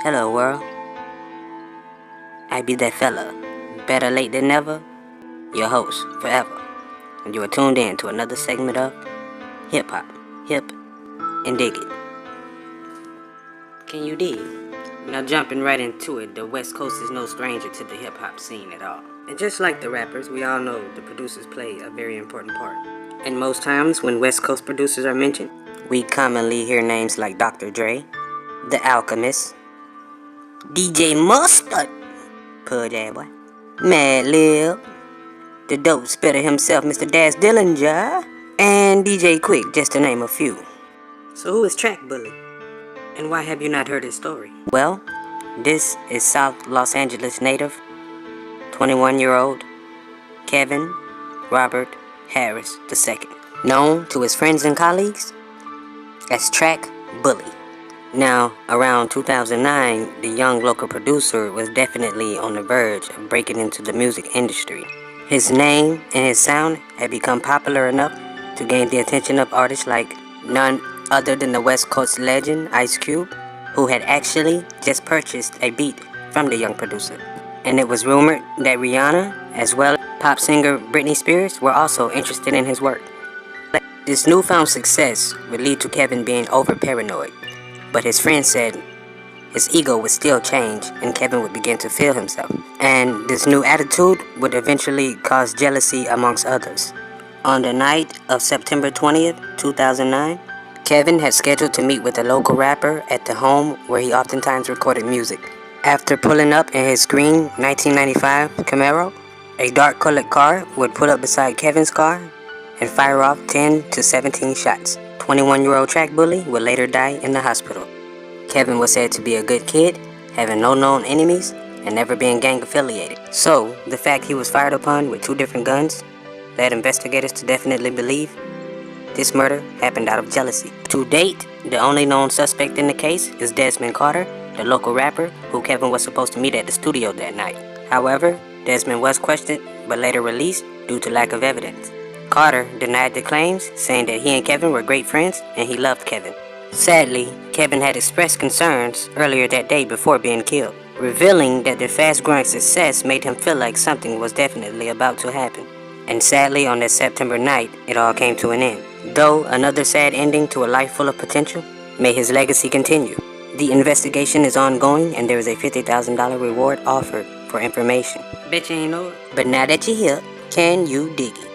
Hello world, I be that fella, better late than never, your host forever, and you are tuned in to another segment of Hip Hop, Hip and Dig It. Can you dig? Now jumping right into it, the West Coast is no stranger to the hip hop scene at all. And just like the rappers, we all know the producers play a very important part. And most times when West Coast producers are mentioned, we commonly hear names like Dr. Dre, The Alchemist, DJ Mustard, Pudge boy, Madlib, the dope spitter himself, Mr. Daz Dillinger, and DJ Quick, just to name a few. So who is Track Bully? And why have you not heard his story? Well, this is South Los Angeles native, 21-year-old Kevin Robert Harris II, known to his friends and colleagues as Track Bully. Now, around 2009, the young local producer was definitely on the verge of breaking into the music industry. His name and his sound had become popular enough to gain the attention of artists like none other than the West Coast legend Ice Cube, who had actually just purchased a beat from the young producer. And it was rumored that Rihanna, as well as pop singer Britney Spears, were also interested in his work. This newfound success would lead to Kevin being over-paranoid, but his friends said his ego would still change and Kevin would begin to feel himself. And this new attitude would eventually cause jealousy amongst others. On the night of September 20th, 2009, Kevin had scheduled to meet with a local rapper at the home where he oftentimes recorded music. After pulling up in his green 1995 Camaro, a dark-colored car would pull up beside Kevin's car and fire off 10 to 17 shots. 21-year-old Track Bully would later die in the hospital. Kevin was said to be a good kid, having no known enemies, and never being gang-affiliated. So, the fact he was fired upon with two different guns led investigators to definitely believe this murder happened out of jealousy. To date, the only known suspect in the case is Desmond Carter, the local rapper who Kevin was supposed to meet at the studio that night. However, Desmond was questioned but later released due to lack of evidence. Carter denied the claims, saying that he and Kevin were great friends and he loved Kevin. Sadly, Kevin had expressed concerns earlier that day before being killed, revealing that the fast-growing success made him feel like something was definitely about to happen. And sadly, on that September night, it all came to an end. Though another sad ending to a life full of potential, may his legacy continue. The investigation is ongoing and there is a $50,000 reward offered for information. Bet you ain't know it. But now that you're here, can you dig it?